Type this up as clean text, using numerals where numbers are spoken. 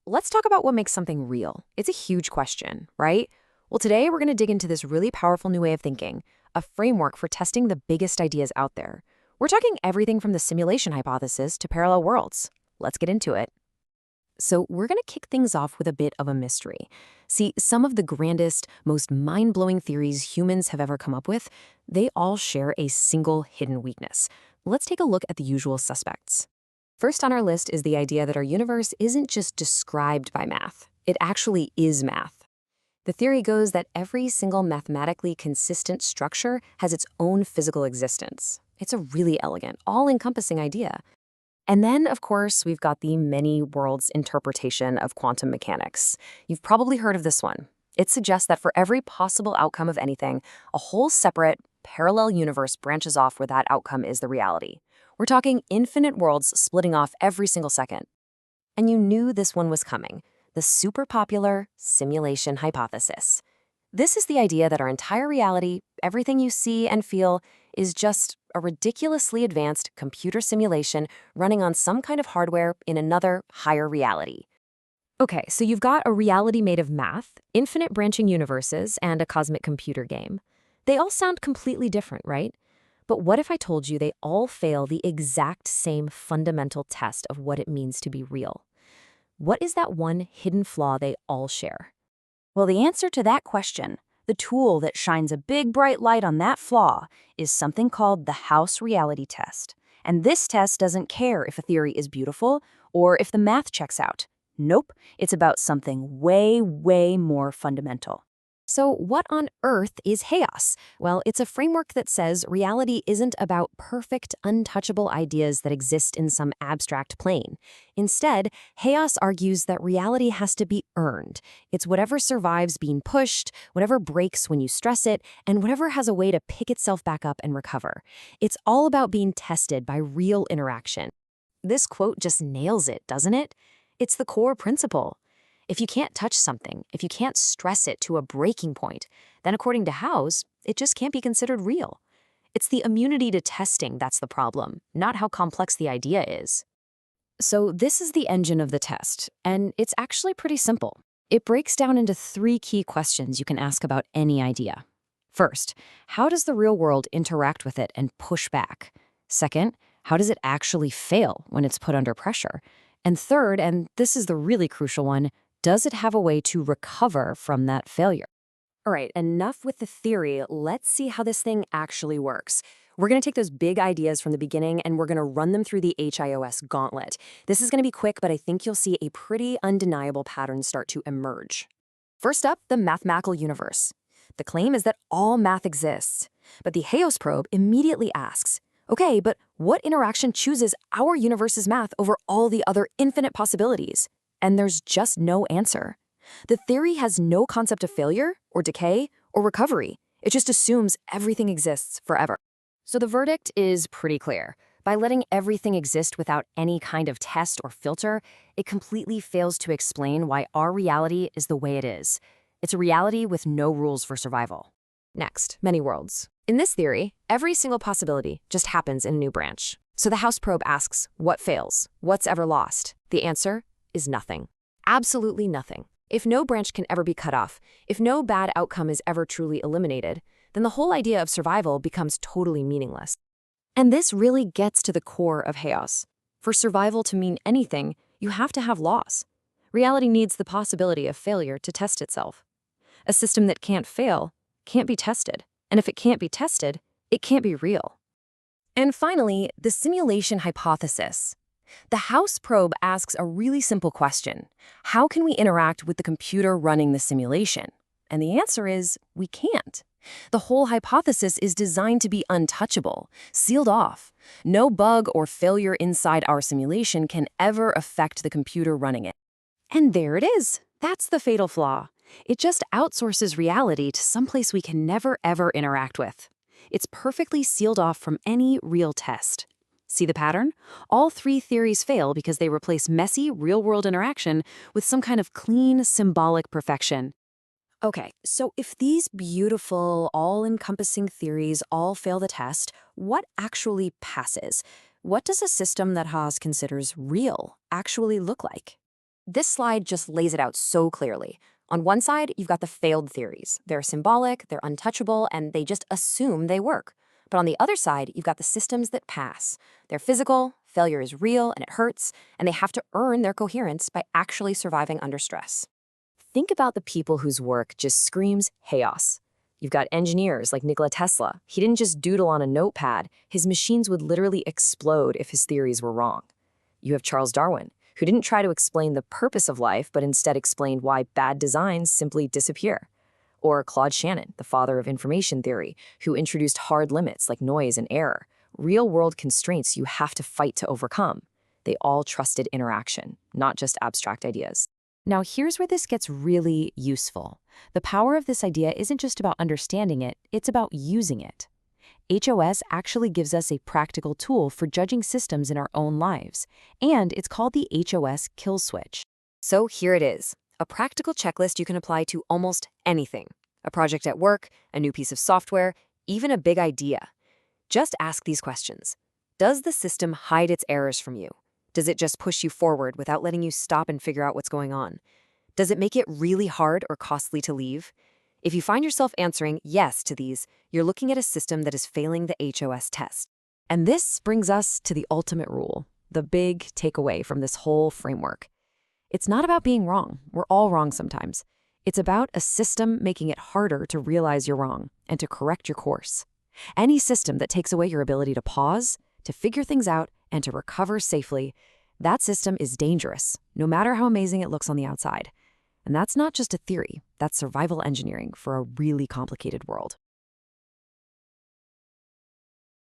let's talk about what makes something real. It's a huge question, right? Well, today we're going to dig into this really powerful new way of thinking, a framework for testing the biggest ideas out there. We're talking everything from the simulation hypothesis to parallel worlds. Let's get into it. So we're going to kick things off with a bit of a mystery. See, some of the grandest, most mind-blowing theories humans have ever come up with, they all share a single hidden weakness. Let's take a look at the usual suspects. First on our list is the idea that our universe isn't just described by math. It actually is math. The theory goes that every single mathematically consistent structure has its own physical existence. It's a really elegant, all-encompassing idea. And then, of course, we've got the many worlds interpretation of quantum mechanics. You've probably heard of this one. It suggests that for every possible outcome of anything, a whole separate, parallel universe branches off where that outcome is the reality. We're talking infinite worlds splitting off every single second. And you knew this one was coming, the super popular simulation hypothesis. This is the idea that our entire reality, everything you see and feel, is just a ridiculously advanced computer simulation running on some kind of hardware in another, higher reality. Okay, so you've got a reality made of math, infinite branching universes, and a cosmic computer game. They all sound completely different, right? But what if I told you they all fail the exact same fundamental test of what it means to be real? What is that one hidden flaw they all share? Well, the answer to that question, the tool that shines a big bright light on that flaw, is something called the HAOS Reality Test. And this test doesn't care if a theory is beautiful or if the math checks out. Nope, it's about something way, way more fundamental. So what on earth is HAOS? Well, it's a framework that says reality isn't about perfect, untouchable ideas that exist in some abstract plane. Instead, HAOS argues that reality has to be earned. It's whatever survives being pushed, whatever breaks when you stress it, and whatever has a way to pick itself back up and recover. It's all about being tested by real interaction. This quote just nails it, doesn't it? It's the core principle. If you can't touch something, if you can't stress it to a breaking point, then according to HAOS, it just can't be considered real. It's the immunity to testing that's the problem, not how complex the idea is. So this is the engine of the test, and it's actually pretty simple. It breaks down into 3 key questions you can ask about any idea. First, how does the real world interact with it and push back? Second, how does it actually fail when it's put under pressure? And third, and this is the really crucial one, does it have a way to recover from that failure? All right, enough with the theory. Let's see how this thing actually works. We're going to take those big ideas from the beginning and we're going to run them through the HAOS gauntlet. This is going to be quick, but I think you'll see a pretty undeniable pattern start to emerge. First up, the mathematical universe. The claim is that all math exists. But the HAOS probe immediately asks, okay, but what interaction chooses our universe's math over all the other infinite possibilities? And there's just no answer. The theory has no concept of failure, or decay, or recovery. It just assumes everything exists forever. So the verdict is pretty clear. By letting everything exist without any kind of test or filter, it completely fails to explain why our reality is the way it is. It's a reality with no rules for survival. Next, many worlds. In this theory, every single possibility just happens in a new branch. So the HAOS probe asks, what fails? What's ever lost? The answer is nothing. Absolutely nothing. If no branch can ever be cut off, if no bad outcome is ever truly eliminated, then the whole idea of survival becomes totally meaningless. And this really gets to the core of HAOS. For survival to mean anything, you have to have loss. Reality needs the possibility of failure to test itself. A system that can't fail can't be tested. And if it can't be tested, it can't be real. And finally, the simulation hypothesis. The HAOS probe asks a really simple question. How can we interact with the computer running the simulation? And the answer is, we can't. The whole hypothesis is designed to be untouchable, sealed off. No bug or failure inside our simulation can ever affect the computer running it. And there it is. That's the fatal flaw. It just outsources reality to someplace we can never, ever interact with. It's perfectly sealed off from any real test. See the pattern? All 3 theories fail because they replace messy, real-world interaction with some kind of clean, symbolic perfection. Okay, so if these beautiful, all-encompassing theories all fail the test, what actually passes? What does a system that HAOS considers real actually look like? This slide just lays it out so clearly. On one side, you've got the failed theories. They're symbolic, they're untouchable, and they just assume they work. But on the other side, you've got the systems that pass. They're physical, failure is real and it hurts, and they have to earn their coherence by actually surviving under stress. Think about the people whose work just screams HAOS. You've got engineers like Nikola Tesla. He didn't just doodle on a notepad. His machines would literally explode if his theories were wrong. You have Charles Darwin, who didn't try to explain the purpose of life, but instead explained why bad designs simply disappear. Or Claude Shannon, the father of information theory, who introduced hard limits like noise and error, real-world constraints you have to fight to overcome. They all trusted interaction, not just abstract ideas. Now, here's where this gets really useful. The power of this idea isn't just about understanding it, it's about using it. HOS actually gives us a practical tool for judging systems in our own lives, and it's called the HOS kill switch. So here it is, a practical checklist you can apply to almost anything. A project at work, a new piece of software, even a big idea. Just ask these questions. Does the system hide its errors from you? Does it just push you forward without letting you stop and figure out what's going on? Does it make it really hard or costly to leave? If you find yourself answering yes to these, you're looking at a system that is failing the HOS test. And this brings us to the ultimate rule, the big takeaway from this whole framework. It's not about being wrong. We're all wrong sometimes. It's about a system making it harder to realize you're wrong and to correct your course. Any system that takes away your ability to pause, to figure things out, and to recover safely, that system is dangerous, no matter how amazing it looks on the outside. And that's not just a theory, that's survival engineering for a really complicated world.